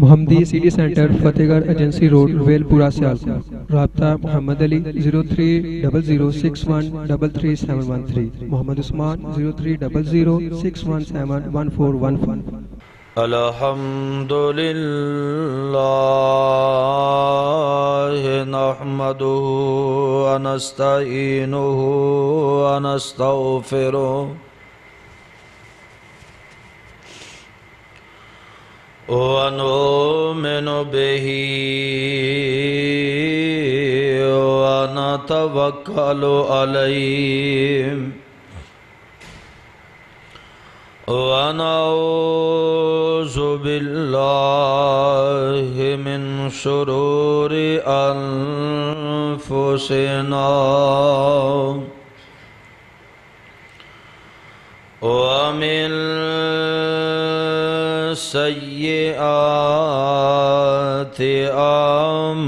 محمدی city centre فتح گڑھ agency road well پورہ سیالکوٹ۔ رابطہ محمد علی 0300613373 محمد عثمان 030061711415۔ الحمد لله نحمده ونستعينه ونستغفره ونؤمن به ونتوكل عليه ونعوذ بالله من شرور أنفسنا ومن سيئات أعمالنا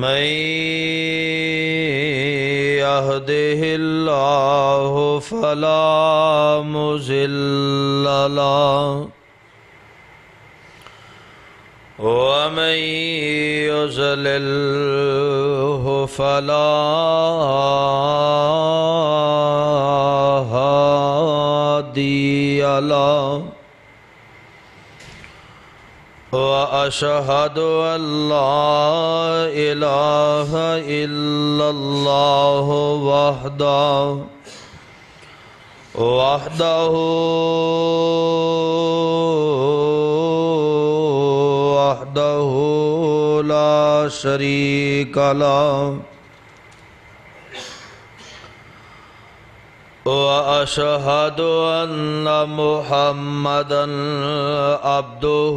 من يهده الله فلا مضل له ومن يضلله فلا هادي له وأشهد أن لا إله إلا الله وحده لا شريك له وأشهد أن محمدًا عبده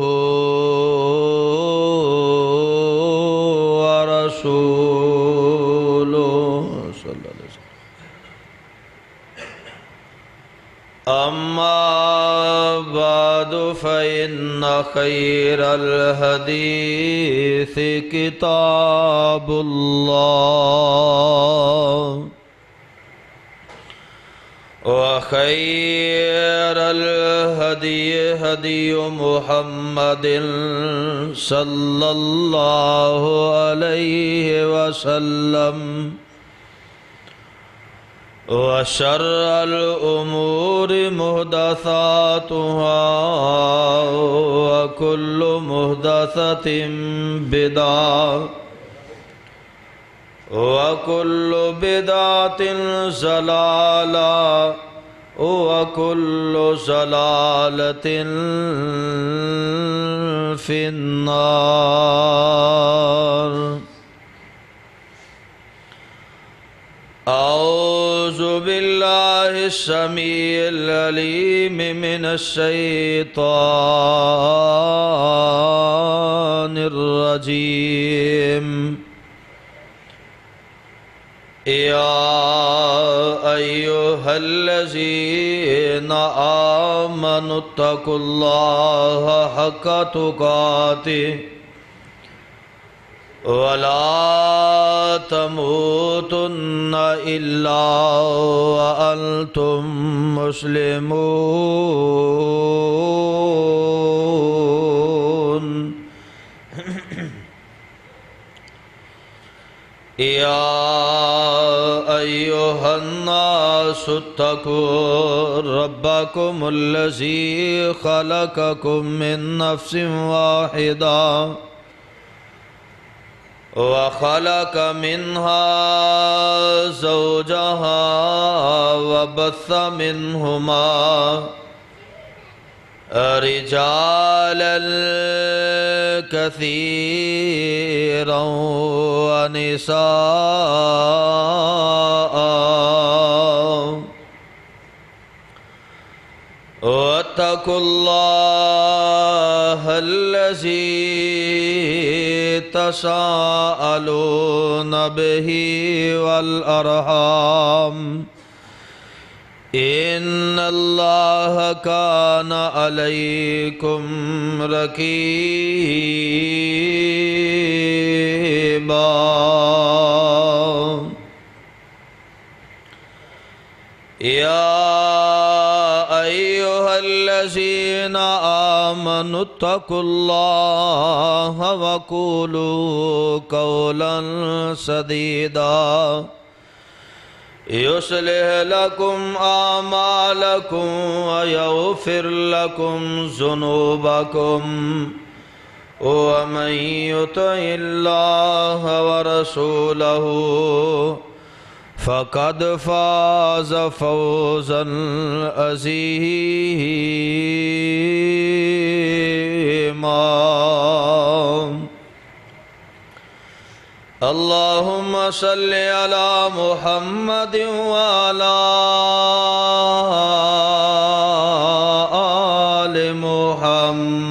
ورسوله صلى الله عليه وسلم. أما بعد فإن خير الحديث كتاب الله وخير الهدي هدي محمد صلى الله عليه وسلم وشر الأمور محدثاتها وكل محدثة بدعة وكل بدعة ضلالة وكل ضلالة في النار. أعوذ بالله السميع العليم من الشيطان الرجيم. يا أيها الذين آمنوا اتقوا الله حق تقاته ولا تموتن إلا وأنتم مسلمون. يا أيها الناس اتقوا ربكم الذي خلقكم من نفس واحدة وخلق منها زوجها وبث منهما رجالا كثيرا ونساء. واتقوا الله الذي تساءلون به والأرحام إن الله كان عليكم رقيبا. يا أيها الذين آمنوا اتقوا الله وقولوا قولا سديدا يصلح لكم أعمالكم ويغفر لكم ذنوبكم ومن يطع الله ورسوله فقد فاز فوزا عظيما اللهم صل على محمد وعلى آل محمد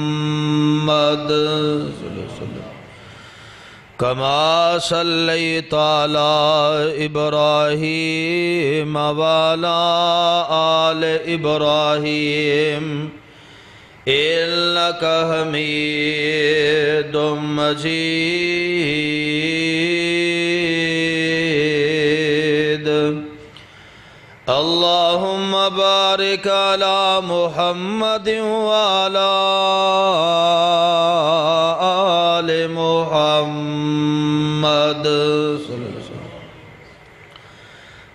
كما صليت على إبراهيم وعلى آل إبراهيم إنك حميد مجيد اللهم بارك على محمد وعلى آل محمد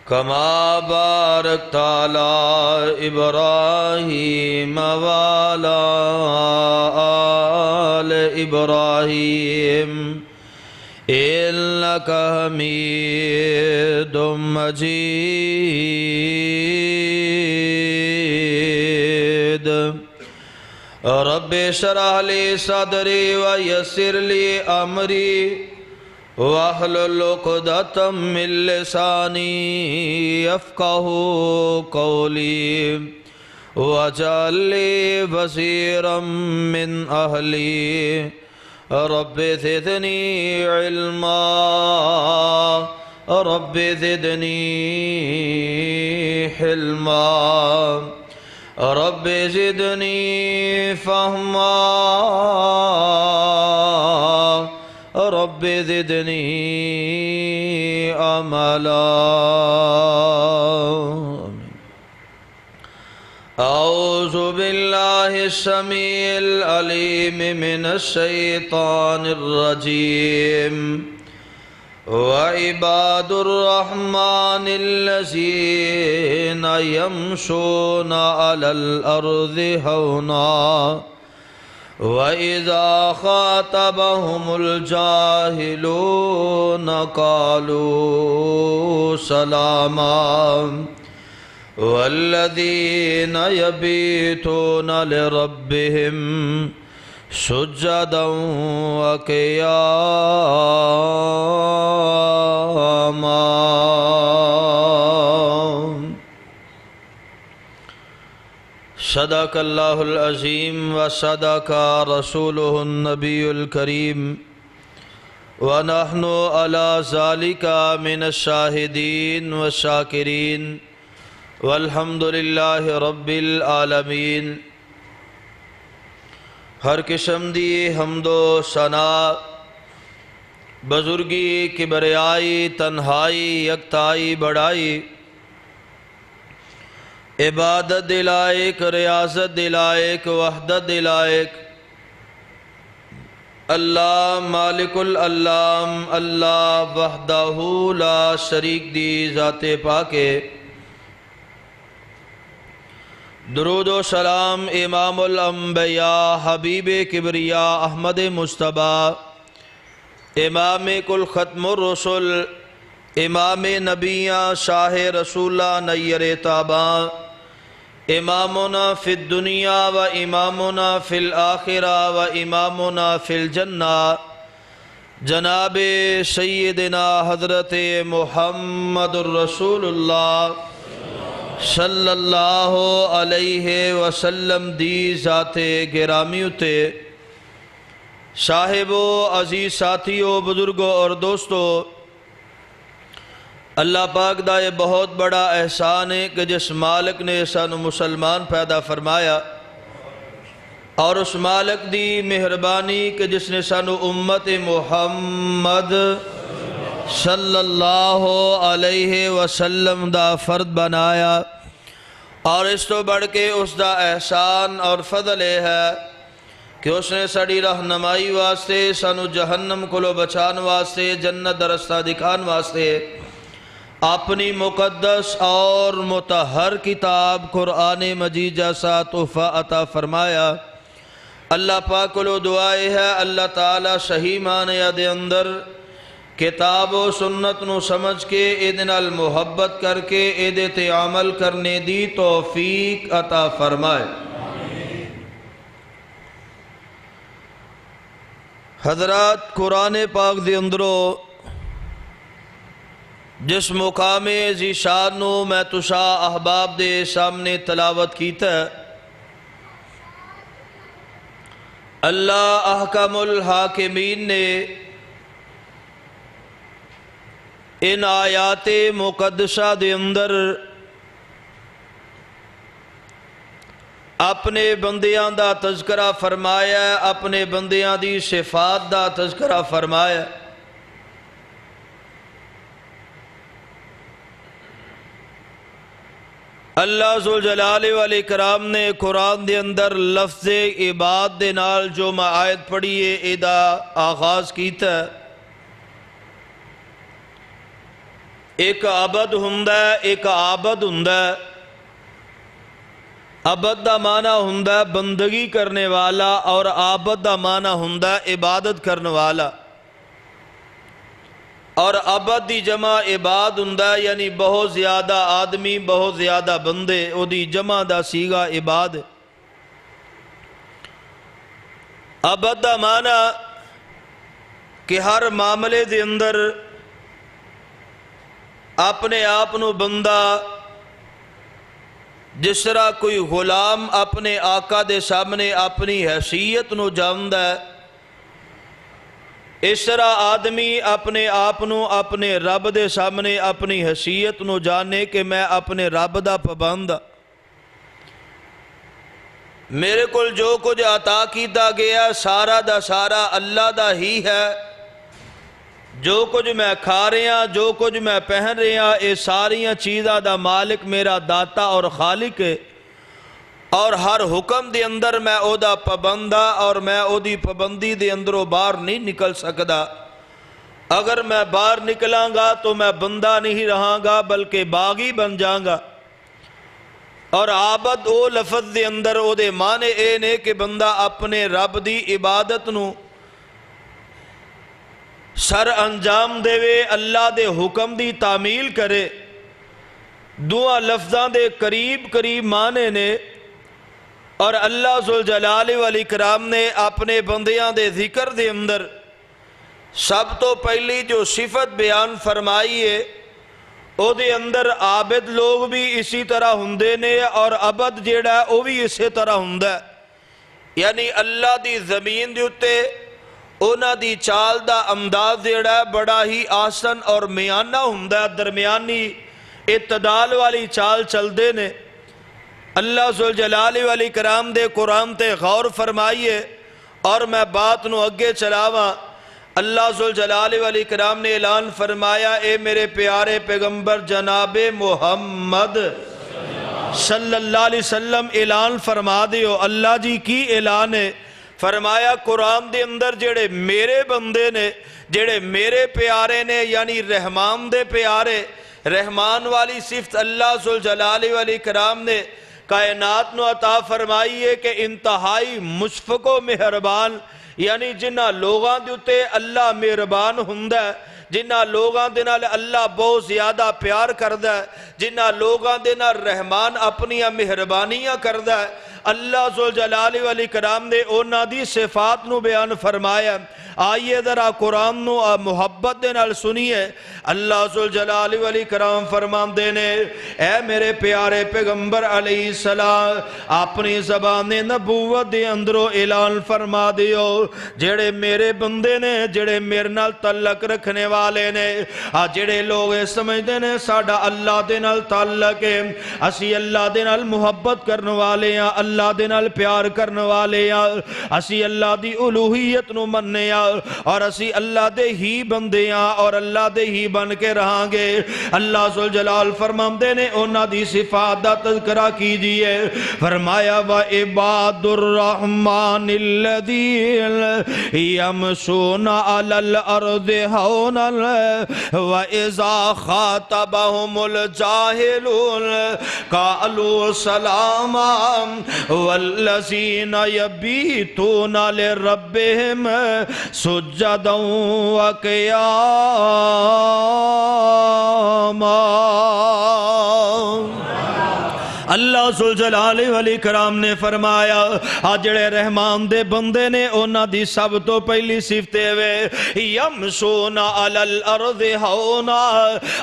كما باركت على إبراهيم وعلى آل إبراهيم إنك حميد مجيد رب اشرح لي صدري ويسر لي أمري واحلل عقدة من لساني يفقهوا قولي واجعل لي وزيرا من أهلي رب زدني علما رب زدني حلما رب زدني فهما رب زدني عملا أعوذ بالله السميع العليم من الشيطان الرجيم وعباد الرحمن الذين يمشون على الأرض هونا وإذا خاطبهم الجاهلون قالوا سلاما والذين يبيتون لربهم سجدا وقياما صدق اللہ العظیم وصدق رسولہ النبی الکریم ونحن على ذلك من الشاہدین والشاکرین والحمد للہ رب العالمین ہر قسم دی حمد و ثنا بزرگی کبریائی تنہائی یکتائی بڑائی عبادت دلائق ریاضت دلائق وحدت دلائق اللہ مالک العلام اللہ وحدہ لا شریک دی ذات پاکے درود و سلام امام الانبیاء حبیب کبریاء احمد مصطفیٰ امام کل ختم الرسل امام نبیاں شاہ رسولہ نیر تاباں امامنا فی الدنیا و امامنا فی الآخرہ و امامنا فی الجنہ جناب سیدنا حضرت محمد الرسول اللہ صلی اللہ علیہ وسلم دی ذات گرامی اتے صاحبو عزیز ساتھیو بزرگو اور دوستو اللہ پاک دا یہ بہت بڑا احسان ہے کہ جس مالک نے سانو مسلمان پیدا فرمایا اور اس مالک دی مہربانی کہ جس نے سانو امت محمد صلی اللہ علیہ وسلم دا فرد بنایا اور اس تو بڑھ کے اس دا احسان اور فضل ہے کہ اس نے ساڑی رہنمائی واسطے سانو جہنم کو بچان واسطے جنت دا رستہ دکھان واسطے اپنی مقدس اور مطہر کتاب قرآن مجید جیسا تحفہ عطا فرمایا۔ اللہ پاک کو دعائے ہے اللہ تعالیٰ صحیح معنی دے اندر کتاب و سنت نو سمجھ کے اے نال محبت کر کے اے تے عمل کرنے دی توفیق عطا فرمائے۔ حضرات، قرآن پاک دے اندرو جس مقام ذیشان نو میں تسا احباب دے سامنے تلاوت کیتا ہے، اللہ احکم الحاکمین نے ان آیات مقدسہ دے اندر اپنے بندیاں دا تذکرہ فرمایا ہے، اپنے بندیاں دی صفات دا تذکرہ فرمایا ہے۔ اللہ ذوالجلال والاکرام نے قرآن دے اندر لفظ عباد دے نال جو آیت پڑھی ہے ایدہ آغاز کیتا ہے۔ ایک عبد ہندہ ایک عابد ہندہ۔ عبد دا معنی ہندہ بندگی کرنے والا اور عابد دا معنی ہندہ عبادت کرنے والا، اور عبد دی جمع عباد ہندہ یعنی بہت زیادہ آدمی بہت زیادہ بندے، او دی جمع دا سیغہ عباد۔ عبد دا معنی کہ ہر معاملے دے اندر اپنے آپ نو بندہ، جس طرح کوئی غلام اپنے آقا دے سامنے اپنی حیثیت نو جاندا ہے، اس طرح آدمی اپنے آپ نو اپنے رب دے سامنے اپنی حیثیت نو جانے کہ میں اپنے رب دا پابند ہاں۔ میرے کول جو کچھ عطا کیتا گیا سارا دا سارا اللہ دا ہی ہے۔ جو کچھ میں کھا رہا جو کچھ میں پہن رہا یہ ساریاں چیزاں دا مالک میرا داتا اور خالق ہے، اور ہر حکم دے اندر میں او دا پابندہ اور میں او دی پابندی دے اندروں باہر نہیں نکل سکدا۔ اگر میں باہر نکلاں گا تو میں بندہ نہیں رہاں گا بلکہ باغی بن جاں گا۔ اور عابد او لفظ دے اندر او دے معنی اے نے کہ بندہ اپنے رب دی عبادت نو سر انجام دے وے، اللہ دے حکم دی تعمیل کرے۔ دعا لفظاں دے قریب قریب معنی نے، اور اللہ ذوالجلال والاکرام نے اپنے بندیاں دے ذکر دے اندر سب تو پہلی جو صفت بیان فرمائی ہے او دے اندر عابد لوگ بھی اسی طرح ہندے نے اور عبد جیڑا ہے او بھی اسی طرح ہندہ ہے۔ یعنی اللہ دی زمین دے اتے اونا دی چال دا انداز جیڑا ہے بڑا ہی آسن اور میانہ ہندہ ہے، درمیانی اعتدال والی چال چل دے نے۔ اللہ ذوالجلال والاکرام دے قرآن تے غور فرمائیے، اور میں بات نو اگے چلاواں۔ اللہ ذوالجلال والاکرام نے اعلان فرمایا، اے میرے پیارے پیغمبر جناب محمد صلی اللہ علیہ وسلم اعلان فرما دیو۔ اللہ جی کی اعلان ہے؟ فرمایا قرآن دے اندر جڑے میرے بندے نے، جڑے میرے پیارے نے، یعنی رحمان دے پیارے، رحمان والی صفت اللہ ذوالجلال والاکرام نے کائنات نو عطا فرمائی ہے کہ انتہائی مشفق و مہربان، یعنی جنہ لوگاں دے اتے اللہ مہربان ہندہ ہے، جنہ لوگاں دے نال اللہ بہت زیادہ پیار کردہ ہے، جنہ لوگاں دے نال رحمان اپنیاں مہربانیاں کردہ ہے۔ اللہ ذوالجلال والاکرام نے اونا دی صفات نو بیان فرمایا۔ آئیے ذرا قرآن نو محبت دے نال سنیے۔ اللہ ذوالجلال والاکرام فرمان دینے، اے میرے پیارے پیغمبر علیہ السلام اپنی زبان نبوت دے اندروں اعلان فرما دیو، جڑے میرے بندے نے، جڑے میرے نال تعلق رکھنے والے نے، جڑے لوگ سمجھتے نے ساڑا اللہ دے نال تعلق ہے، اسی اللہ دے نال محبت کرنے والے ہیں، اللہ اللہ دے نال پیار کرن والے ہاں اسی اللہ دی الوہیت نو مننے ہاں اور اسی اللہ دے ہی بندے ہاں اور اللہ دے ہی بن کے رہاں گے اللہ ذوالجلال فرماندے نے انہاں دی صفات دا تذکرہ کیجئے فرمایا وعباد الرحمن الذین یمشون علی الارض ہونا وَإِذَا خَاطَبَهُمُ الْجَاهِلُونَ قَالُوا سَلَامًا وَالَّذِينَ يَبِيتُونَ لِرَبِّهِمْ سُجَّدًا وَقِيَامًا اللہ ذوالجلال والاکرام نے فرمایا جڑے رحمان دے بندے نے انہاں دی سب تو پہلی صفت وے یمشون علی الارض ہونا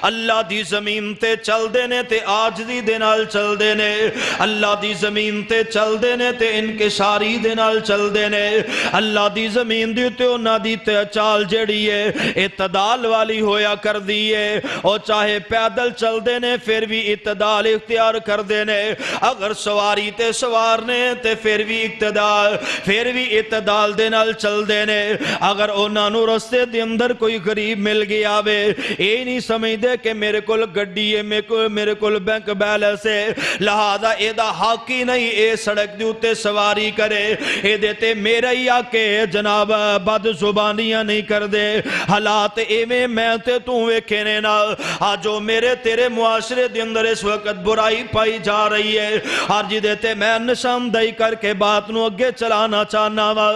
اللہ دی زمین تے چل دے نے تے عاجزی دے نال چل دے نے اللہ دی زمین تے چل دے نے تے انکساری دے نال چل دے نے اللہ دی زمین دی تے انہاں دی تے چال جڑی ہے اعتدال والی ہویا کر دی ہے اور چاہے پیدل چل دے نے پھر بھی اعتدال اختیار کر دے نے اگر سواری تے سوارنے تے پھر بھی اعتدال دے نال چل دے نے اگر انہاں نو رستے دے اندر کوئی غریب مل گیا وے اے نہیں سمجھ دے کہ میرے کول گڈی ہے میرے کول بینک بیلنس ہے لہذا اے دا حق ہی نہیں اے سڑک دے اوتے سواری کرے اے دیتے میرا ہی آکے جناب بد زبانیاں نہیں کر دے حالات ایویں میں تے تو ویکھے نے نا جو میرے تیرے معاشرے دے اندر اس وقت برائی پائی جا رہی ہے ہر جی دیتے میں نشاندہی کر کے بات نو اگے چلانا چاہنا وا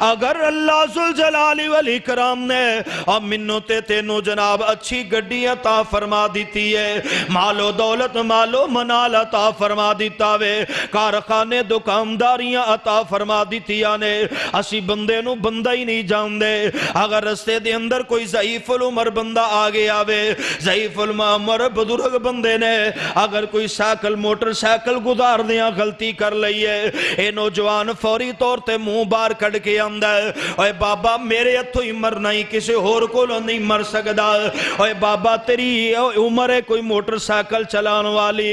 اگر اللہ ذوالجلال والاکرام نے اور منو تے تینو جناب اچھی گڈی عطا فرما دیتی ہے مالو دولت مالو منال عطا فرما دیتا وے کارخانے دکانداریاں عطا فرما دیتیاں نے اسی بندے نو بندہ ہی نہیں جان دے اگر رستے دے اندر کوئی ضعیف العمر بندہ آگے آوے ضعیف العمر بزرگ بندے نے اگر کوئی سائیکل موٹر سائیکل گزار دیاں غلطی کر لئیے اے نوجوان فوری طور تے منہ بار کڑ کے آندہ ہے اوے بابا میرے اتھو ہی مرنا ہی کسی اور کو نہیں مر سکدا اوے بابا تیری عمر ہے کوئی موٹر سائیکل چلان والی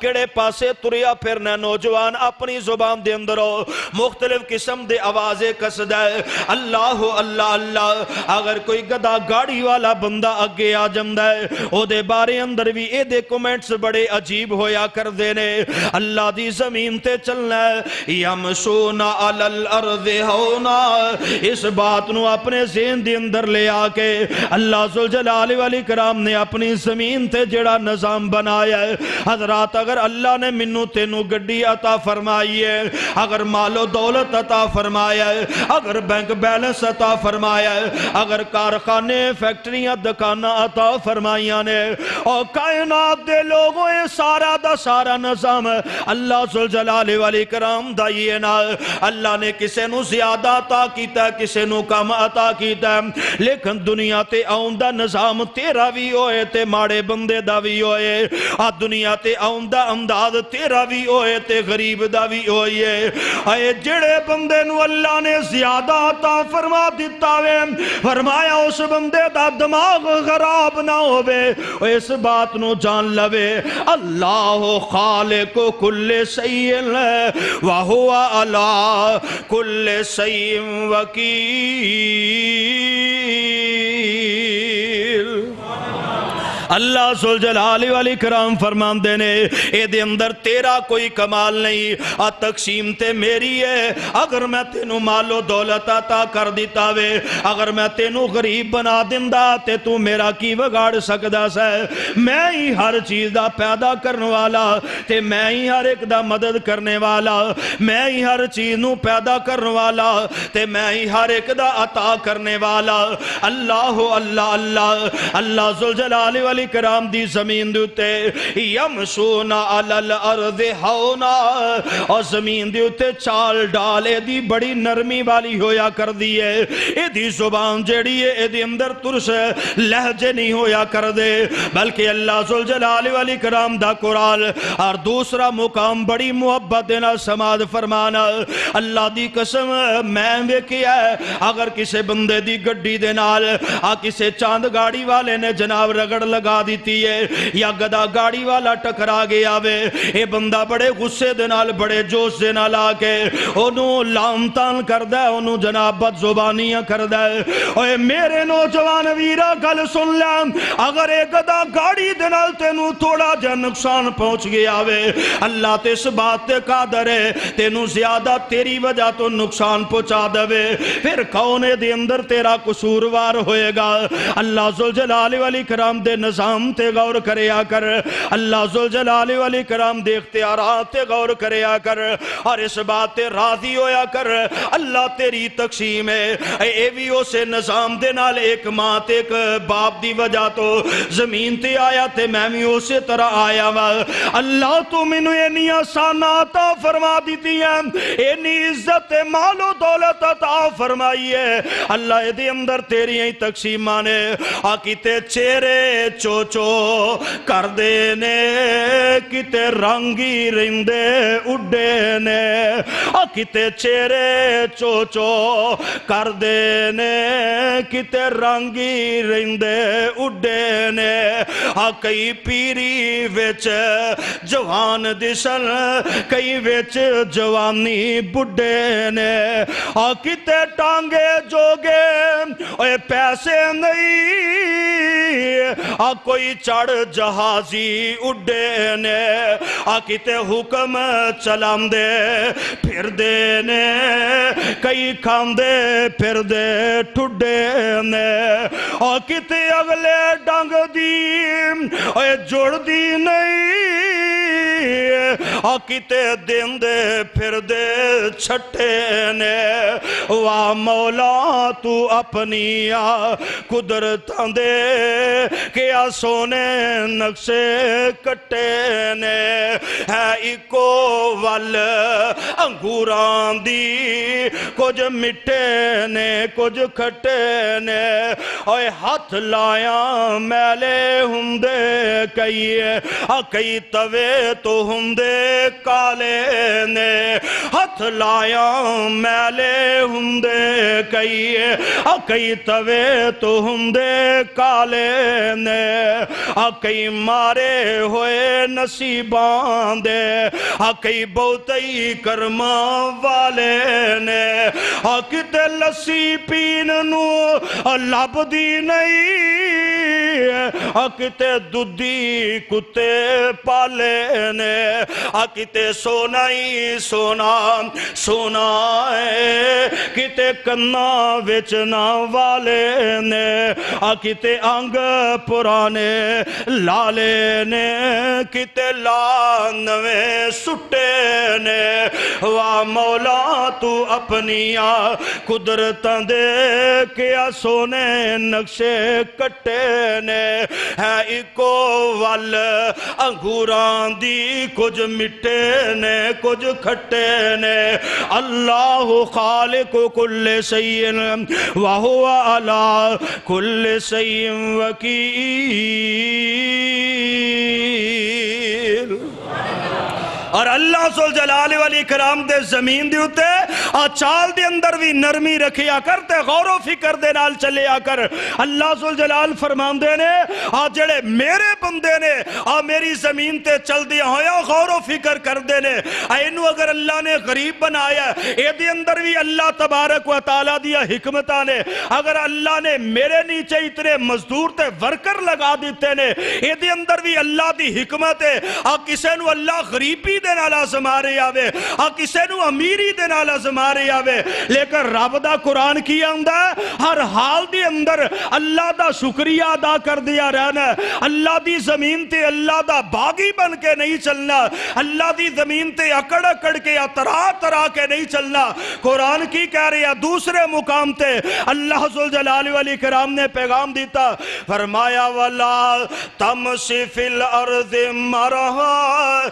کڑے پاسے تریا پھرنا نوجوان اپنی زبان دے اندرو مختلف قسم دے آوازیں کسد ہے اللہ اللہ اللہ اگر کوئی گدا گاڑی والا بندہ اگے آ جمدہ ہے او دے بارے اندر بھی اے دے کومنٹس بڑے عجیب ہویا کر دینے اللہ دی زمین تے چلنا ہے یمشون علی الارض ہونا اس بات نو اپنے ذہن دے اندر لے آکے اللہ ذوالجلال والاکرام نے اپنی زمین تے جڑا نظام بنایا ہے حضرات اگر اللہ نے منو تینو گڈی عطا فرمائی ہے اگر مال و دولت عطا فرمایا ہے اگر بینک بیلنس عطا فرمایا ہے اگر کارخانے فیکٹریاں دکانہ عطا فرمائیاں نے اور کائنات دے لوگوں سارا دا سارا نظام اللہ ذوالجلال والاکرام دا یہ نا اللہ نے کسے نو زیادہ عطا کیتا ہے کسے نو کم عطا کیتا ہے لیکن دنیا تے آؤندہ نظام تیرا بھی ہوئے تے ماڑے بندے دا بھی ہوئے دنیا تے آؤندہ امداد تیرا بھی ہوئے تے غریب دا بھی ہوئے اے جڑے بندے نو اللہ نے زیادہ عطا فرما دیتا ہے فرمایا اس بندے دا دماغ خراب نہ ہوئے اس بات نو جان لوے اللہ خالق کل شیء وہو علی کل شیء وکیل اللہ ذوالجلال والاکرام فرمان دینے اے دے اندر تیرا کوئی کمال نہیں تقسیم تے میری ہے اگر میں تینو مال و دولت عطا کر دیتا وے اگر میں تینو غریب بنا دندا تے تو میرا کی بگاڑ سکدا سے میں ہی ہر چیز دا پیدا کرنے والا تے میں ہی ہر ایک دا مدد کرنے والا میں ہی ہر چیز نو پیدا کرنے والا تے میں ہی ہر ایک دا عطا کرنے والا اللہ اللہ اللہ اللہ ذوالجلال والاکرام دی زمین دیتے یمشون علی الارض ہونا اور زمین دیتے چال ڈالے دی بڑی نرمی والی ہویا کر دیئے اے دی زبان جیڑی ہے اے دی اندر ترس لہجے نہیں ہویا کر دے بلکہ اللہ ذوالجلال والاکرام دا قرآن اور دوسرا مقام بڑی محبت دینا سماد فرمانا اللہ دی قسم میں ویکھیا ہے اگر کسے بندے دی گڈی دے نال کسے چاند گاڑی والے نے جناب رگڑ لگ لگا دیتی ہے یا گدا گاڑی والا ٹکرا گیا وے اے بندہ بڑے غصے دے نال بڑے جوش دے نال آ کے انہوں لام تان کردہ ہے انہوں جناب بد زبانیاں کردہ ہے اوے میرے نوجوان ویرہ گل سن لیں اگر اے گدا گاڑی دے نال تینوں تھوڑا جا نقصان پہنچ گیا وے اللہ تے اس بات تے قادر ہے تینوں زیادہ تیری وجہ تو نقصان پہنچا دے پھر کونے دے اندر تیرا قصوروار ہوئے گا اللہ ذوالجلال والاکرام دے نظام تے غور کریا کر اللہ ذوالجلال والاکرام دے اختیارات تے غور کریا کر اور اس بات تے راضی ہویا کر اللہ تیری تقسیم ہے اے بھی اسے نظام دے نال ایک ماں تے ایک باپ دی وجہ تو زمین تے آیا تے میں بھی اسے طرح آیا وا اللہ تو منو اینی آساناتا فرما دیتی ہیں اینی عزت مال و دولت عطا فرمائی ہے اللہ دے اندر تیری ہی تقسیمانے آکیتے چہرے چوچو کر دینے کتے رنگی رندے اڈینے آکیتے چہرے چوچو کر دینے کتے رنگی رندے اڈینے کئی پیری ویچ جوان دشن کئی ویچ جوانی بڑھے نے کتے ٹانگے جوگے اے پیسے نہیں کوئی چڑھ جہازی اڈے نے کتے حکم چلام دے پھر دینے کئی کھام دے پھر دے ٹھڈے نے کتے اگلے ڈنگ دی اے جوڑ دی نہیں کتے دن دے پھر دے چھٹے نے واہ مولا تو اپنی قدرتاں دے کیا سونے نقشے کٹے نے ہے ایکو ول انگوران دی کچھ مٹے نے کچھ کھٹے نے اوے ہاتھ لایا میلے ہندے کئی توے تو ہندے کالے نے ہاتھ لایا میلے ہندے کئی توے تو ہندے کالے نے کئی مارے ہوئے نصیبان دے کئی بہتئی کرماں والے نے کتے لسی پین نو لب دی نہیں کتے دودھی کتے پالے نے کتے سونا ہی سونا ہے کتے کنا وچنا والے نے کتے انگ پرانے لالے نے کتے لانوے سٹے نے واہ مولا تو اپنی قدرتاں دے کیا سونے نقشے کٹے نے ہے ایکو ول انگوران دی کچھ مٹے نے کچھ کھٹے نے اللہ خالق کل شیء وہو علی کل شیء وکیل اور اللہ ذوالجلال والاکرام دے زمین دے ہوتے چال دے اندر بھی نرمی رکھیا کرتے غور و فکر دے نال چلیا کر اللہ ذوالجلال فرمان دے نے جڑے میرے بندے نے میری زمین تے چل دیا ہویا غور و فکر کر دے نے اینو اگر اللہ نے غریب بنایا اے دے اندر بھی اللہ تبارک و تعالیٰ دیا حکمتہ نے اگر اللہ نے میرے نیچے اتنے مزدور تے ورکر لگا دیتے نے اے دے اندر بھی اللہ دی حکمت ہے کسے نو اللہ غریبی دے نال آزمارے آوے کسے نو امیری دے نال آزمارے آوے لیکن رب دا قرآن کیا ہوندا ہر حال دی اندر اللہ دا شکریہ ادا کر دیا رہنا اللہ دی زمین تے اللہ دا باغی بن کے نہیں چلنا اللہ دی زمین تے اکڑ اکڑ کے یا ترا کے نہیں چلنا قرآن کی کہہ رہے ہیں دوسرے مقام تے اللہ ذوالجلال والاکرام نے پیغام دیتا فرمایا وَلَا تَمْشِ فِي الْأَرْضِ مَرَحًا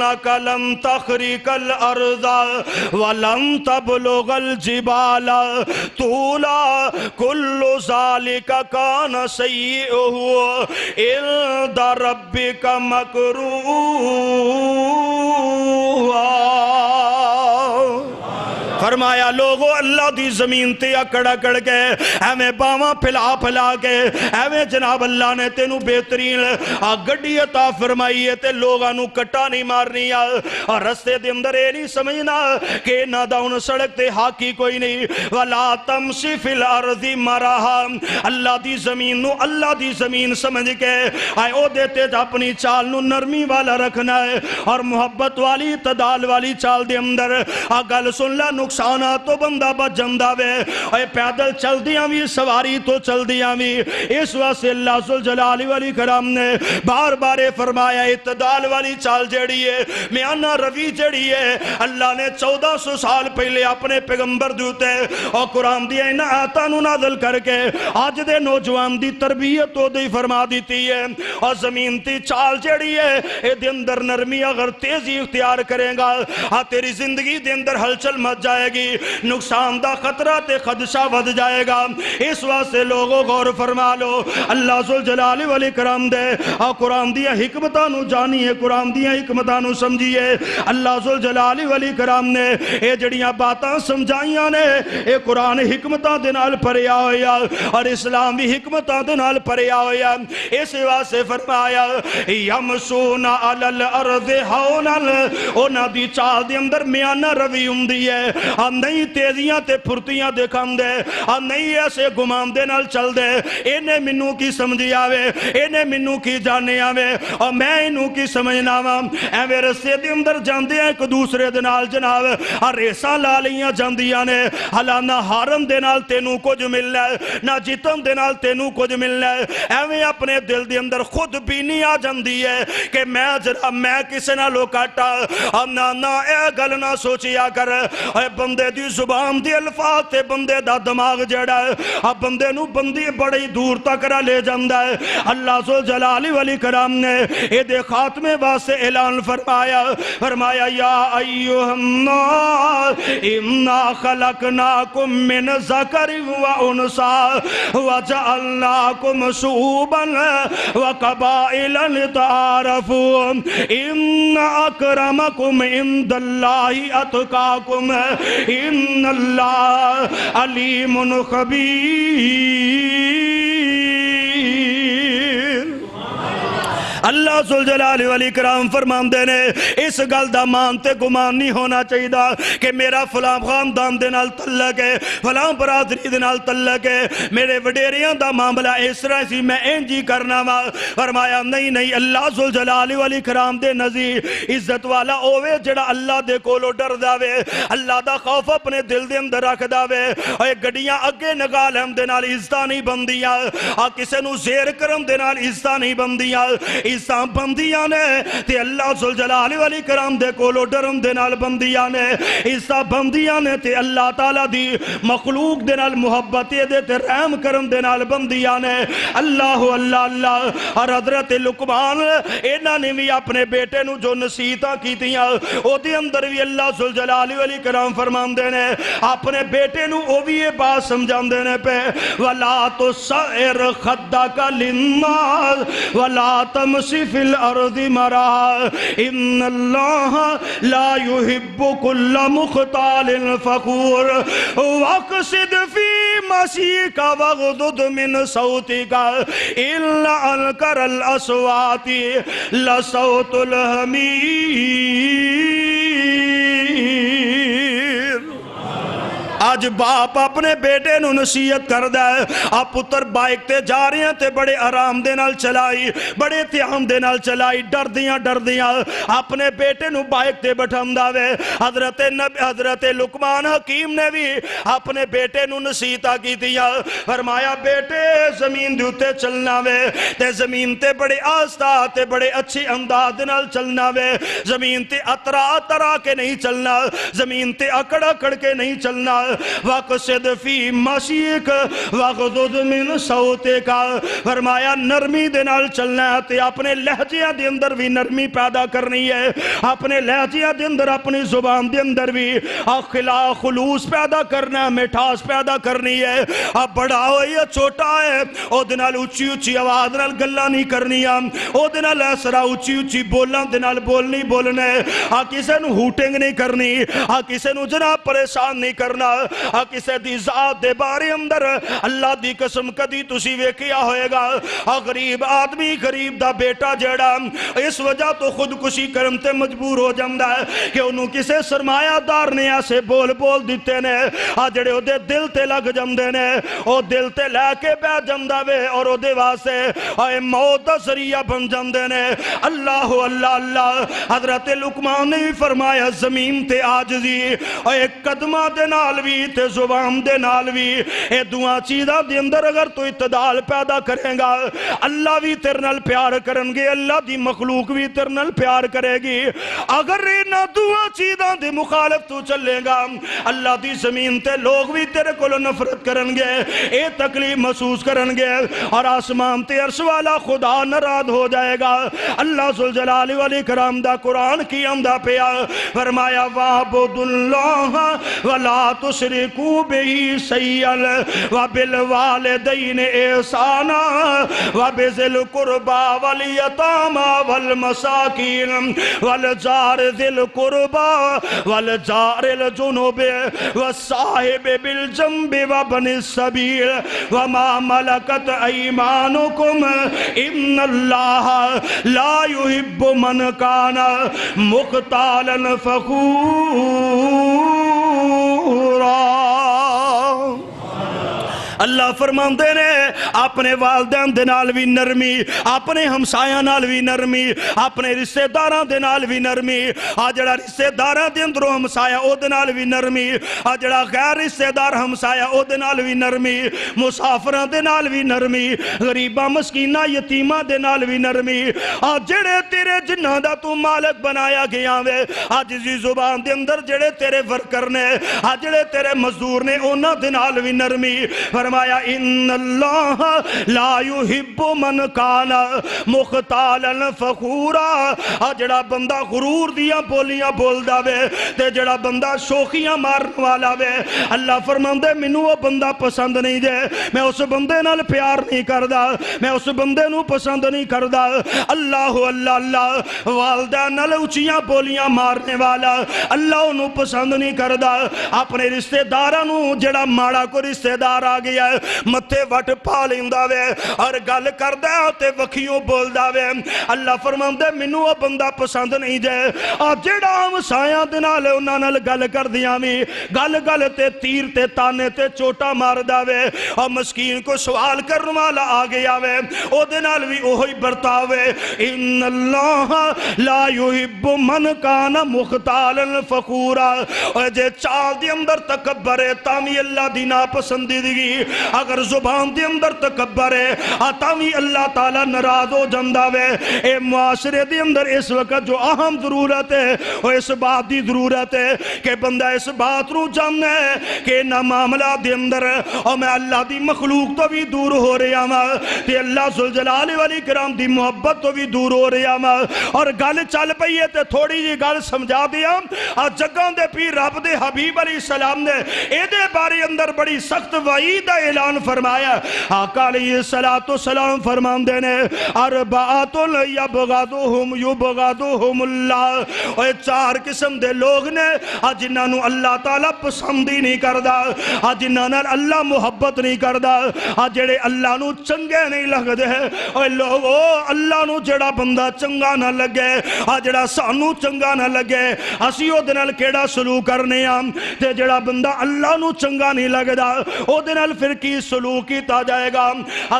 إِنَّكَ لَن تَخْرِقَ الْأَرْضَ وَلَن تَبْلُغَ الْجِبَالَ طُولًا كُلُّ ذَلِكَ كَانَ سَيِّئُهُ عِندَ رَبِّكَ مَكْرُوهًا فرمایا لوگو اللہ دی زمین تے اکڑ اکڑ کے ایویں باواں پھلا پھلا کے ایویں جناب اللہ نے تینوں بہترین گڈی عطا فرمائی ہے تے لوگاں نوں کٹا نہیں مارنی اور رستے دے اندر اے نہیں سمجھنا کہ نہ دا ان سڑک تے حاکی کوئی نہیں ولا تمشی فی الارض مرحا اللہ دی زمین نو اللہ دی زمین سمجھ کے آئے او دیتے اپنی چال نو نرمی والا رکھنا ہے اور محبت والی تدال والی چال دے اندر گل سن لے نقصانات تو بندہ بچ جاندا وے اے پیدل چل دیاں وی سواری تو چل دیاں وی اس واسطے اللہ ذوالجلال والاکرام نے بار بار فرمایا اعتدال والی چال جڑی ہے میانہ روی جڑی ہے اللہ نے 1400 سال پہلے اپنے پیغمبر دوتے اور قرآن دی اینا آیاتاں نازل کر کے آج دے نوجوان دی تربیت تو دی فرما دیتی ہے اور زمین تی چال جڑی ہے اے دے اندر نرمی اگر تیزی اختیار کرے گا تیری زندگی دے اندر ہلچل مچ جائے گی نقصان دا خطرہ تے خدشہ ود جائے گا اس واسطے لوگوں غور فرما لو اللہ ذوالجلال والاکرام دے اور قرآن دیا حکمتاں نو جانیے قرآن دیا حکمتاں نو سمجھیے اللہ ذوالجلال والاکرام نے اے جڑیاں باتاں سمجھائیاں نے اے قرآن حکمتاں دے نال بھریا ہویا اور اسلام بھی حکمتاں دے نال بھریا ہویا اس واسطے فرمایا یمشون علی الارض ہونا انہاں دی چال دے اندر میانہ روی ہوندی ہے ہم نہیں تیزیاں تے پھرتیاں دکھان دے ہم نہیں ایسے گمان دے نال چل دے انہیں منو کی سمجھی آوے انہیں منو کی جانے آوے اور میں انہوں کی سمجھنا ہوں ایوے رسے دے اندر جاندے ہیں ایک دوسرے دے نال جناب اور ریساں لالیاں جاندیاں نے حالا نہ ہارن دے نال تینوں کچھ ملنا ہے نہ جتن دے نال تینوں کچھ ملنا ہے ایوے اپنے دل دے اندر خود بینی آ جاندی ہے کہ میں کسے نہ لو کاٹا اور نہ اے گل نہ سوچیا کر اے بندے دی زبان دی الفاظ تے بندے دا دماغ جڑا ہے اب بندے نو بندی بڑی دور تک رہ لے جاندہ ہے اللہ ذوالجلال والاکرام نے اے دے خاتمے واسے اعلان فرمایا یا ایوہ الناس انا خلقناکم من ذکر و انسا وجعلناکم شعوبا و قبائل لتعارفوا ان اکرمکم عند اللہ اتقاکم ان اللہ علیم خبیر اللہ ذوالجلال والاکرام فرماندے نے اس گل دا مان تے گمان نہیں ہونا چاہیے کہ میرا فلاں خاندان دے نال تعلق ہے فلاں برادری دے نال تعلق ہے میرے وڈیریاں دا معاملہ اس طرح سی میں انجی کرنا وا فرمایا نہیں اللہ ذوالجلال والاکرام دے نزدیک عزت والا اوے جڑا اللہ دے کولو ڈردا وے اللہ دا خوف اپنے دل دے اندر رکھدا وے اے گڈیاں اگے نگال ہم دے نال عزتاں نہیں بندیاں کسے نو زیر کرم دے نال عزتاں نہیں بندیاں عزتاں بندیاں نے تے اللہ ذوالجلال والاکرام دے کولو ڈرم دے نال بندیاں نے عزتاں بندیاں نے تے اللہ تعالی دی مخلوق دے نال محبت دے تے رحم کرم دے نال بندیاں نے اللہ اور حضرت لقمان انہاں نے بھی اپنے بیٹے نو جو نصیحتاں کیتیاں او دے اندر بھی اللہ ذوالجلال والاکرام فرماندے نے اپنے بیٹے نو او بھی یہ بات سمجھاندے نے پہ ولا تسعر خدک للناس ولا تمشی فی الارض مرحا ان اللہ لا يحب كل مختال فخور واقصد فی مسیک واغضض من صوتک الا انکر الاصوات لصوت الحمیر آج باپ اپنے بیٹے نو نصیحت کردہ ہے آپ پتر بائک تے جا رہے ہیں تے بڑے آرام دے نال چلائی بڑے تیام دے نال چلائی ڈر دیاں اپنے بیٹے نو بائک تے بٹھاندہ وے حضرت لقمان حکیم نے بھی اپنے بیٹے نو نصیحتہ کی دیا فرمایا بیٹے زمین دیوتے چلنا وے تے زمین تے بڑے آستہ تے بڑے اچھی انداز دے نال چلنا وے زمین تے اترا کے نہیں چلنا زمین تے اکڑ کے نہیں چلنا وقصد فی مشیک وغضض من صوتک، فرمایا نرمی دے نال چلنا ہے تے اپنے لہجیاں دے اندر بھی نرمی پیدا کرنی ہے، اپنے لہجیاں دے اندر اپنی زبان دے اندر بھی خلوص پیدا کرنا ہے، مٹھاس پیدا کرنی ہے۔ اب بڑا ہو یا چھوٹا ہے او دے نال اچھی اچھی آواز نال گلاں نہیں کرنی، او دے نال ایسرا اچھی اچھی بولاں دے نال بولنی بولنا ہے، کسے نو ہوٹنگ نہیں کرنی، کسے نو جناب پریشان نہیں کرنا، کسے دی ذات دے بارے اندر اللہ دی قسم کدی تسی ویکھیا ہوئے گا غریب آدمی غریب دا بیٹا جیڑا اس وجہ تو خودکشی کرن تے مجبور ہو جاندا ہے کہ انہوں کسے سرمایہ دار نے ایسے بول دیتے نے جڑے او دے دل تے لگ جاندے نے، او دل تے لے کے بیٹھ جاندا وے اور او دے واسطے موت دا ذریعہ بن جاندے نے۔ اللہ اللہ اللہ، حضرت لقمان نے بھی فرمایا زمین تے عاجزی ایک قدمہ دے نال بھی تے زبان دے نال بھی، اے دعا چیزاں دے اندر اگر تو اتدال پیدا کریں گا اللہ بھی تیرے نال پیار کرن گے، اللہ دی مخلوق بھی تیرے نال پیار کرے گی۔ اگر نہ دعا چیزاں دے مخالف تو چلے گا اللہ دی زمین تے لوگ بھی تیرے کو نفرت کرن گے، اے تکلیف محسوس کرن گے، اور آسمان تے عرش والا خدا ناراض ہو جائے گا۔ اللہ ذوالجلال والاکرام دا قرآن کی آمدہ پیا فرمایا وَعْبُدُ اللَّهَ وَلَا تُشْرِكُوا بِهِ شَيْئًا وَبِالْوَالِدَيْنِ إِحْسَانًا وَبِذِي الْقُرْبَى وَالْيَتَامَى وَالْمَسَاكِينِ وَالْجَارِ ذِي الْقُرْبَى وَالْجَارِ الْجُنُبِ وَالصَّاحِبِ بِالْجَنبِ وَابْنِ السَّبِيلِ وَمَا مَلَكَتْ أَيْمَانُكُمْ إِنَّ اللَّهَ لَا يُحِبُّ مَنْ كَانَ مُخْتَالًا فَخُورًا۔ اللہ فرماندے نے اپنے والدین دے نال بھی نرمی، اپنے ہمسایاں نال بھی نرمی، اپنے رشتہ داراں دے نال بھی نرمی، جڑا رشتہ داراں دے اندروں ہمسایا او دے نال بھی نرمی، جڑا غیر رشتہ دار ہمسایا او دے نال بھی نرمی، مسافراں دے نال بھی نرمی، غریباں مسکیناں یتیماں دے نال بھی نرمی، جڑے تیرے جنہاں دا تو مالک بنایا گیا وے عاجزی زبان دے اندر جڑے تیرے ورکر نے، جڑے تیرے مزدور نے انہاں دے نال بھی نرمی۔ فرمایا ان اللہ لا يحب من کان مختالا فخورا، جڑا بندہ غرور دیا بولیاں بول دا وے تے جڑا بندہ شوخیاں مارن والا وے اللہ فرماندے مینوں وہ بندہ پسند نہیں دے، میں اس بندے نال پیار نہیں کردا، میں اس بندے نو پسند نہیں کردا۔ اللہ اللہ اللہ، والدین نال اچھیاں بولیاں مارنے والا اللہ انہوں پسند نہیں کردا۔ اپنے رشتہ داراں نو جڑا ماڑا کو رشتہ دار آ گیا ہے متھے وٹ پا لیندا وے اور گل کردا تے وکھیوں بولدا وے اللہ فرماندے مینوں وہ بندہ پسند نہیں جے۔ جڑا ہمسایاں دے نال انہاں نال گل کردیاں وی گل گل تے تیر تے تانے تے چوٹا ماردا وے، اور مسکین کو سوال کرن والا آ گیا وے او دے نال وی اوہی برتاؤ وے۔ ان اللہ لا يحب من کان مختالا فخورا، اور جے چال دے اندر تکبر ہے تاوی اللہ دی ناپسندیدگی، اگر زبان دے اندر تکبر ہے تاوی اللہ تعالیٰ ناراض ہو جاندا وے۔ اے معاشرے دے اندر اس وقت جو اہم ضرورت ہے وہ اس بات دی ضرورت ہے کہ بندہ اس بات رو جانے کہ نہ معاملہ دے اندر اور میں اللہ دی مخلوق تو بھی دور ہو رہا ہاں تے اللہ ذوالجلال والاکرام دی محبت تو بھی دور ہو رہا ہاں، اور گل چل پئی ہے تے تھوڑی جی گل سمجھا دیا۔ جگاں دے پیر رب دے حبیب علیہ السلام نے اے دے بارے اندر بڑی سخت وعید اعلان فرمایا۔ آقا علیہ السلام فرماندے نے اربعۃ یبغضہم اللہ، اور چار قسم دے لوگ نے جنہاں نو اللہ تعالیٰ پسند ہی نہیں کردا، جنہاں نال اللہ محبت نہیں کردا، جڑے اللہ نو چنگے نہیں لگدے۔ اور لوگو اللہ نو جڑا بندہ چنگا نہ لگے، جڑا سانو چنگا نہ لگے، اسی او دے نال کیڑا سلوک کرنے ہاں، تے جڑا بندہ اللہ نو چنگا نہیں لگدا او دے نال پھر کی سلوک کیتا جائے گا؟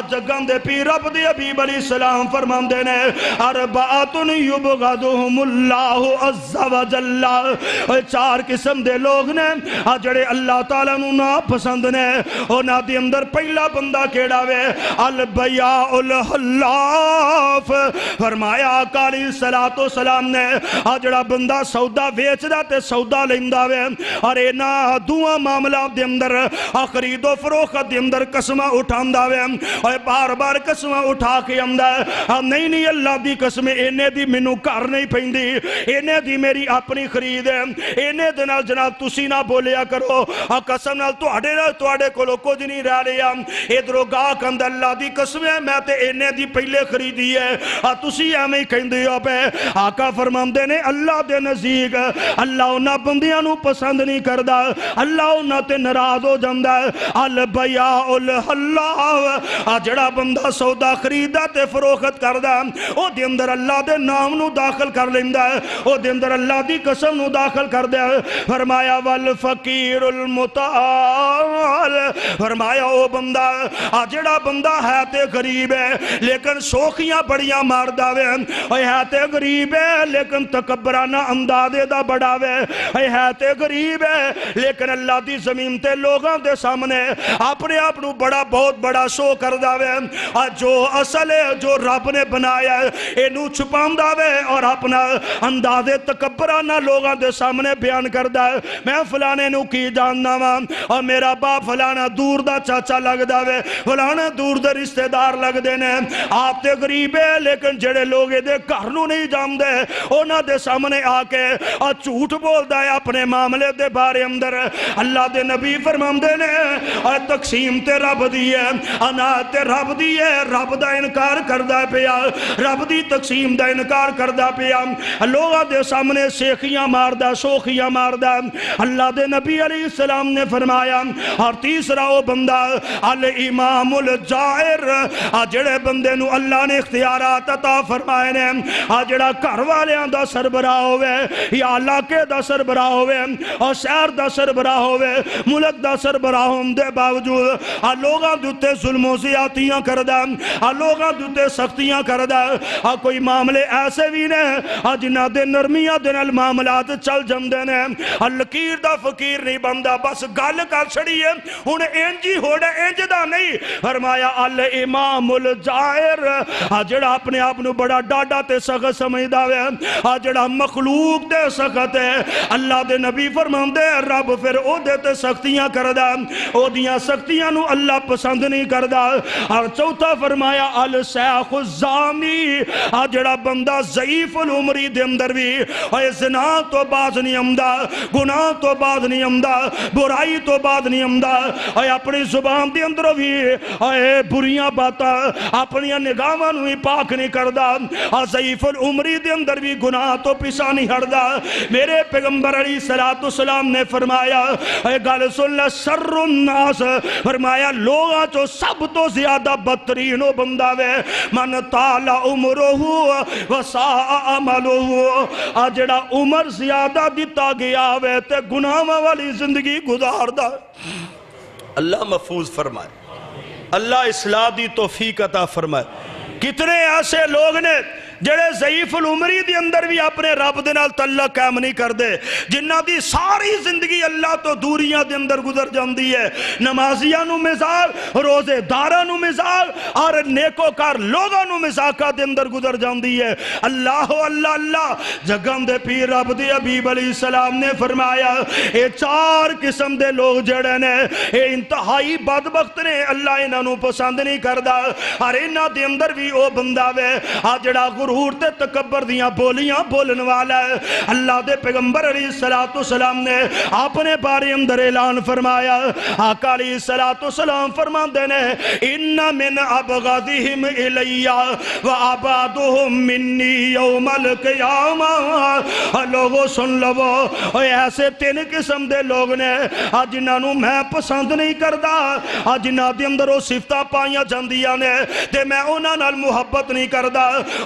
جگن دے پیر رب دے حبیب علیہ السلام فرماندے نے اربعۃ یبغضہم اللہ عز و جل، 4 قسم دے لوگ نے جڑے اللہ تعالیٰ نو نا پسند نے، انہاں دے اندر پہلا بندہ کیڑا وے؟ البیاء الحلاف۔ فرمایا آقا علیہ السلام نے جڑا بندہ سودا ویچدا تے سودا لیندا وے اور انہاں دوواں معاملات دے اندر خرید و فروخت دے اندر قسمہ اٹھاندا وے اور بار بار قسمہ اٹھا کے آندا ہے نہیں اللہ دی قسم اینے دی مینوں گھر نہیں پیندی، اینے دی میری اپنی خرید ہے، اینے دے نال جناب تسی نہ بولیا کرو، قسم نال تواڈے کولوں کچھ نہیں رہ رہا، ادھروں گاہ کندہ اللہ دی قسم ہے میں تے اینے دی پہلے خریدی ہے تسی ایویں کہندے ہو پے۔ آقا فرماندے نے اللہ دے نزدیک اللہ انہاں بندیاں نو پسند نہیں کردا، اللہ انہاں تے ناراض ہو جاندا ہے۔ البیاء الحلاف، جڑا بندہ سودا خریدا تے فروخت کردا او دے اندر اللہ دے نام نو داخل کر لیندا ہے، او دے اندر اللہ دی قسم نو داخل کر دے۔ فرمایا والفقیر المتعال، فرمایا او بندہ جڑا بندہ ہے تے غریب ہے لیکن شوخیاں بڑیاں ماردا وے، ہے تے غریب ہے لیکن تکبرانہ اندازے دا بڑا وے، ہے تے غریب ہے لیکن اللہ دی زمین تے لوگاں دے سامنے اپنے آپ نو بڑا بہت بڑا شو کردا وے، جو اصل ہے جو رب نے بنایا ہے اینو چھپاندا وے اور اپنا اندازے تکبرانہ لوگاں دے سامنے بیان کردا ہے میں فلانے نو کی جاننا وا اور میرا باپ فلانا دور دا چاچا لگدا وے، فلانا دور دے رشتہ دار لگ دے نے، آپ تے غریب ہے لیکن جڑے لوگ دے گھر نو نہیں جان دے انہاں دے سامنے آ کے جھوٹ بولدا ہے اپنے معاملے دے بارے اندر۔ اللہ دے نبی فرماندے نے تقسیم تے رب دی ہے، انا تے رب دی ہے، رب دا انکار کردا پیا، رب دی تقسیم دا انکار کردا پیا، لوگاں دے سامنے سیخیاں ماردا شوخیاں ماردا۔ اللہ دے نبی علیہ السلام نے فرمایا اور تیسرا وہ بندہ الامام الجائر، جڑے بندے نو اللہ نے اختیارات عطا فرمائے نے، جڑا گھر والیاں دا سربراہ ہوئے یا علاقے دا سربراہ ہوئے اور شہر دا سربراہ ہوئے ملک دا سربراہ ہوں دے باوجود لوگاں دوتے ظلم و زیادتیاں کردہ، لوگاں دوتے سختیاں کردہ، کوئی معاملے ایسے بھی نے جنہ دے نرمیاں دے نال معاملات چل جمدے نے، لکیر دا فقیر نہیں بندہ بس گل کر چھڑی ہے انہیں انجی ہوڑا انج دا نہیں۔ فرمایا الامام الجائر، جڑا اپنے آپ نو بڑا ڈاڈا تے سخت سمجھدا وے، جڑا مخلوق تے سخت ہے، اللہ دے نبی فرماندے رب پھر او دے تے سختیاں کردا، او دیاں سختیاں نو اللہ پسند نہیں کردا۔ اور چوتھا فرمایا الشیخ الزانی، جڑا بندہ ضعیف العمری دے اندر بھی زنا تو باز نہیں آمدا، گناہ تو باز نہیں آمدا، برائی تو باز نہیں آمدا، اپنی زبان دے اندر بھی بریاں باتاں اپنی نگاہاں نو ہی پاک نہیں کردا، ضعیف العمری دے اندر بھی گناہ تو پیچھے نہیں ہٹدا۔ میرے پیغمبر علیہ السلام نے فرمایا گل سن لے شر الناس، فرمایا لوگاں چو سب تو زیادہ بدترین وہ بندہ وے من طال عمرہ وساء عملہ، جڑا عمر زیادہ دیتا گیا وے تے گناہ والی زندگی گزاردا۔ اللہ محفوظ فرمائے، اللہ اصلاح دی توفیق عطا فرمائے۔ کتنے ایسے لوگ نے جڑے ضعیف العمری دی اندر بھی اپنے رب دے نال تعلق قائم نہیں کر دے، جنہ دی ساری زندگی اللہ تو دوریاں دے اندر گزر جاندی ہے، نمازیاں نو مزاق، روزے داراں نو مزاق اور نیکوکار لوگاں نو مزاقہ دے اندر گزر جاندی ہے۔ اللہ اللہ اللہ جگم دے پیر رب دے حبیب علیہ السلام نے فرمایا اے 4 قسم دے لوگ جڑے نے اے انتہائی بدبخت نے، اللہ انہاں نو پسند نہیں کردا، اور انہاں دے اندر بھی او بندہ وے جڑا غرور تے تکبر دیاں بولیاں بولن والا ہے۔ اللہ دے پیغمبر علیہ السلام نے اپنے بارے اندر اعلان فرمایا، آقا علیہ السلام فرماندے نے ان من ابغضہم الی وابعدہم منی یوم القیامہ۔ لوگوں سن لو، ایسے 3 قسم دے لوگ نے جنہاں نو میں پسند نہیں کردا، جنہاں دے اندر وہ صفتاں پائیاں جاندیاں نے تے میں انہاں نال محبت نہیں کردا،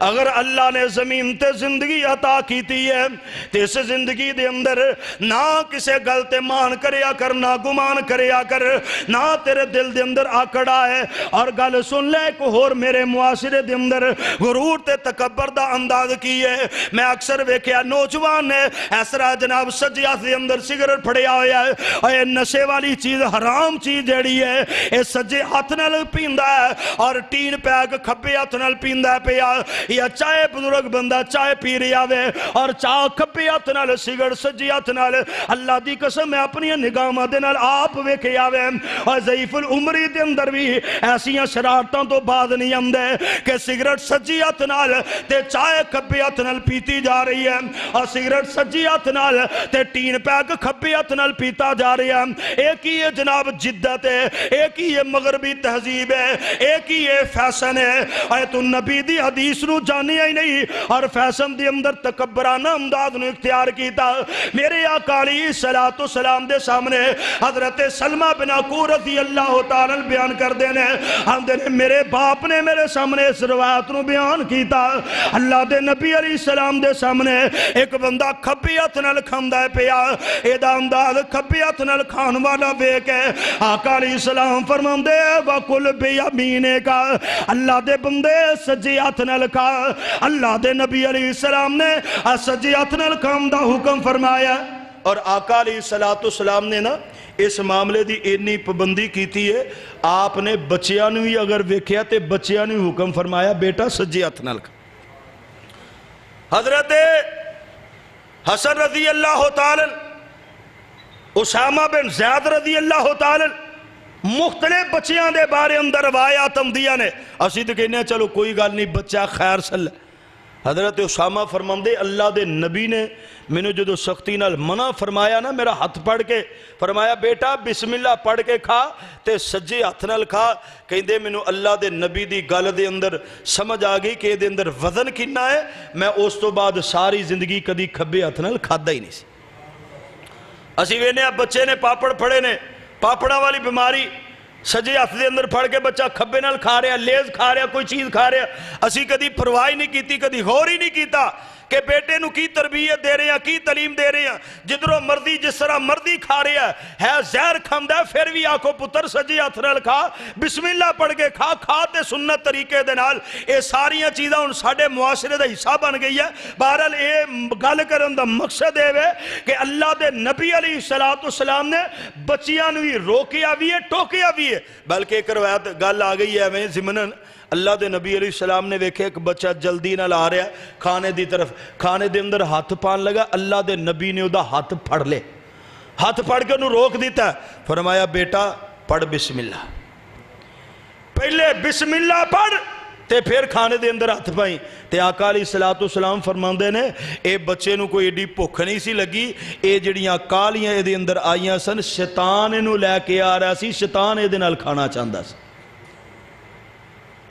اگر اللہ نے زمین تے زندگی عطا کیتی ہے تے اس زندگی دے اندر نہ کسے گل تے مان کریا کر، نہ گمان کریا کر، نہ تیرے دل دے اندر آکڑا ہے۔ اور گل سن لے کو ہور میرے معاشرے دے اندر غرور تے تکبر دا انداز کی ہے۔ میں اکثر ویکھیا نوجوان نے اس طرح جناب سجی ہاتھ دے اندر سگریٹ پھڑیا ہویا ہے، اور یہ نشے والی چیز حرام چیز جیڑی ہے یہ سجے ہاتھ نال پیندا ہے، اور ٹین پیک کھبے ہاتھ نال پیندا پیا، یا چائے بزرگ بندہ چائے پی رہا ہے اور چاہ کھبے ہاتھ نال سگریٹ سجی ہاتھ نال۔ اللہ دی قسم میں اپنی نگاہاں دے نال آپ ویکھیا ہے، اور ضعیف العمری دے اندر بھی ایسیاں شرارتاں تو بعد نہیں آندے کہ سگریٹ سجی ہاتھ نال تے چائے کھبے ہاتھ نال پیتی جا رہی ہے، اور سگریٹ سجی ہاتھ نال تے ٹین پیک کھبے ہاتھ نال پیتا جا رہی ہے۔ ایک ہی یہ جناب جدت ہے، ایک ہی یہ مغربی تہذیب ہے، ایک ہی یہ فیشن ہے۔ اے تو نبی دی حدیث نو جانیا ہی نہیں اور فیشن دی اندر تکبرانہ انداز نو اختیار کیتا۔ میرے آقا علیہ السلام دے سامنے حضرت سلمہ بن عقور رضی اللہ تعالیٰ بیان کر دینے، ہم دینے میرے باپ نے میرے سامنے اس روایت نو بیان کیتا۔ اللہ دے نبی علیہ السلام دے سامنے ایک بندہ کھبی ہاتھ نال کھاندا ہے پیا، ایدہ انداز کھبی ہاتھ نال کھان والا بے کے آقا علیہ السلام فرماندے وَقُلْ بِيَمِينِكَ، اللہ دے بندے سجی ہاتھ نال کھا۔ اللہ دے نبی علیہ السلام نے سجی ہاتھ نال کھان دا حکم فرمایا، اور آقا علیہ السلام نے نا اس معاملے دی اتنی پابندی کیتی ہے، آپ نے بچیاں نو ہی اگر ویکھیا تے بچیاں نو حکم فرمایا بیٹا سجی ہاتھ نال کھا۔ حضرت حسن رضی اللہ تعالی، اسامہ بن زید رضی اللہ تعالی، مختلف بچیاں دے بارے اندر روایات آمدیاں نے، اسی تو کہنے ہیں چلو کوئی گل نہیں بچہ خیر صلی۔ حضرت اسامہ فرماندے اللہ دے نبی نے میں جدو سختی نال منع فرمایا نا، میرا ہاتھ پڑھ کے فرمایا بیٹا بسم اللہ پڑھ کے کھا تے سجے ہاتھ نال کھا۔ کہندے میں اللہ دے نبی دی گل دے اندر سمجھ آ گئی کہ دے اندر وزن کنا ہے، میں اس تو بعد ساری زندگی کدی کھبے ہاتھ نال کھادا ہی نہیں سی۔ اسی وینے اب بچے نے پاپڑ پھڑے نے، پاپڑا والی بیماری، سجے ہاتھ دے اندر پھڑ کے بچہ کھبے نال کھا رہا، لیز کھا رہا، کوئی چیز کھا رہا، اسی کدی پرواہ نہیں کیتی، کدی غور ہی نہیں کیتا کہ بیٹے نو کی تربیت دے رہے ہیں، کی تعلیم دے رہے ہیں۔ جدروں مردی جس طرح مردی کھا رہے ہے زہر کھاندا ہے، پھر بھی آکھو پتر سجی ہاتھ نال کھا، بسم اللہ پڑھ کے کھا، کھاتے سنت طریقے دے نال۔ اے ساریاں چیزاں ہن ساڈے معاشرے دا حصہ بن گئی ہے۔ بہرحال اے گل کرن دا مقصد اے وے کہ اللہ دے نبی علیہ السلام نے بچیاں نو روکیا بھی ہے، ٹوکیا بھی ہے، بلکہ ایک روایت گل آ گئی ہے میں ضمناً اللہ دے نبی علیہ السلام نے ویکھے ایک بچہ جلدی نہ لا رہا ہے کھانے دی طرف، کھانے دے اندر ہاتھ پان لگا، اللہ دے نبی نے دا ہاتھ پھڑ لے، ہاتھ پھڑ کے انہوں روک دیتا ہے، فرمایا بیٹا پڑھ بسم اللہ، پہلے بسم اللہ پڑھ تے پھر کھانے دے اندر ہاتھ پائیں۔ تے آقا علیہ السلام فرماندے نے اے بچے نو کوئی ایڈی بھوک نہیں سی لگی، اے جڑیاں کالیاں اے دے اندر آئیاں سن، شیطان انہوں لے کے آ رہا سی، شیطان اے دے نال کھانا چاہندا سی۔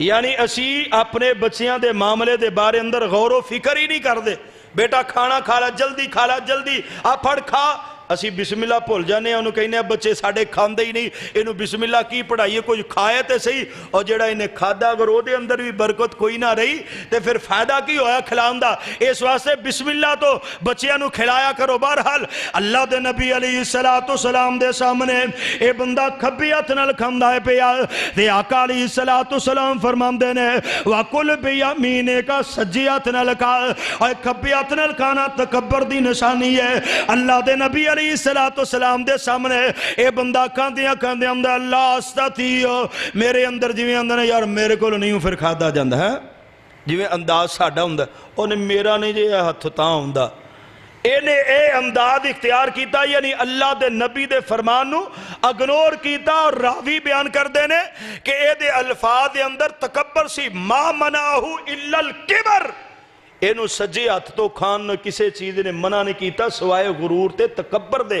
یعنی اسی اپنے بچیاں دے معاملے دے بارے اندر غور و فکر ہی نہیں کر دے، بیٹا کھانا کھالا جلدی، کھالا جلدی، آپ پڑھ کھا، اسی بسم اللہ بھول جانے ہیں، انہوں کہنے ہیں بچے ساڑھے کھاندے ہی نہیں، انہوں بسم اللہ کی پڑھائیے، کوئی کھائے تے صحیح، اور جڑا انہیں کھادا اگر وہ دے اندر بھی برکت کوئی نہ رہی تے پھر فائدہ کی ہویا کھلاندہ۔ اس واسطے بسم اللہ تو بچیاں نو کھلایا کرو۔ بہرحال اللہ دے نبی علیہ السلام دے سامنے اے بندہ کھبی ہاتھ نال کھاندا ہے پیا، تے آقا علیہ السلام فرماندے نے وَقُلْ بِيَمِينِكَ سجی ہاتھ نال کھا، اور کھبی ہاتھ نال کھانا تکبر دی نشانی ہے۔ اللہ دے نبی علیہ السلام دے سامنے اے بندہ کھاندیاں اندر اللہ استطیع میرے اندر جویں اندر یار میرے کو نہیں پھر کھادا جاندہ ہے، جویں انداز ساڈا ہوندا انہیں میرا نہیں جے ہاتھ تاں ہوندا، انہیں اے انداز اختیار کیتا، یعنی اللہ دے نبی دے فرمان نو اگنور کیتا، اور راوی بیان کر دینے کہ اے دے الفاظ دے اندر تکبر سی، ما منعہو الا الکبر، اینو سجے ہاتھ تو کھان کسے چیز نے منع نہیں کیتا سوائے غرور تے تکبر دے،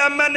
MN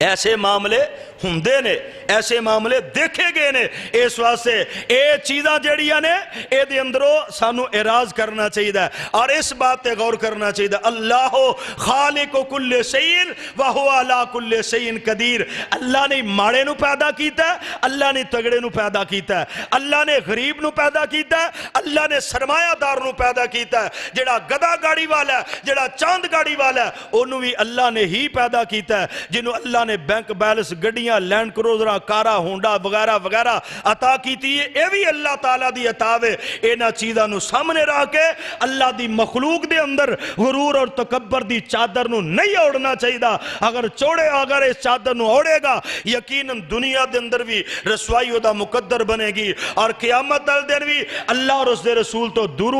ایسے معاملے ہوندے نے، ایسے معاملے دیکھے گئے نے، اس واسطے اے چیزاں جڑیاں نے اے دے اندروں سانو اعراض کرنا چاہیے اور اس بات تے غور کرنا چاہیے۔ اللہ خالق کل شیء وہو علی کل شیء قدیر۔ اللہ نے ماڑے نو پیدا کیتا ہے، اللہ نے تگڑے نو پیدا کیتا ہے، اللہ نے غریب نو پیدا کیتا ہے، اللہ نے سرمایہ دار نو پیدا کیتا ہے، جڑا گدا گاڑی والا ہے، جڑا چاند گاڑی والا ہے، انہوں بھی اللہ نے ہی پیدا کیتا ہے، جنہوں اللہ نے بینک بیلنس گڈیاں لینڈ کروزرہ کارا ہونڈا وغیرہ وغیرہ عطا کیتی ہے، اے بھی اللہ تعالیٰ دی عطا ہے۔ اینا چیزاں نو سامنے رہ کے اللہ دی مخلوق دے اندر غرور اور تکبر دی چادر نو نہیں اوڑنا چاہیے۔ اگر اس چادر نو اوڑے گا یقیناً دنیا دے اندر بھی رسوائی دا مقدر بنے گی اور قیامت دن بھی اللہ اور اس دے رسول تو دور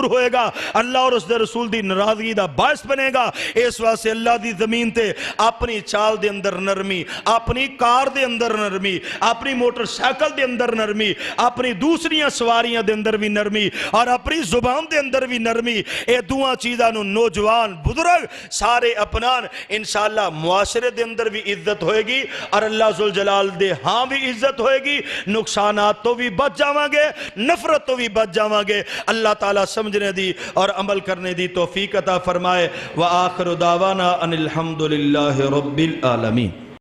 ہوئے گا، اللہ اور اس دے رسول دی ناراضگی دا باعث بنے گا۔ اس واسطے اللہ دی زمین تے اپنی چال دے اندر نرمی، اپنی کار دے اندر نرمی، اپنی موٹر سائیکل دے اندر نرمی، اپنی دوسریاں سواریاں دے اندر بھی نرمی اور اپنی زبان دے اندر بھی نرمی، اے دعا چیزاں نو نوجوان بزرگ سارے اپنان انشاءاللہ معاشرے دے اندر بھی عزت ہوئے گی اور اللہ ذوالجلال دے ہاں بھی عزت ہوئے گی، نقصانات تو بھی بچ جاواں گے، نفرت تو بھی بچ جاواں گے۔ اللہ تعالیٰ سمجھنے دی اور عمل کرنے دی توفیق عطا فرمائے۔ وآخر دعوانا ان الحمدللہ رب العالمین۔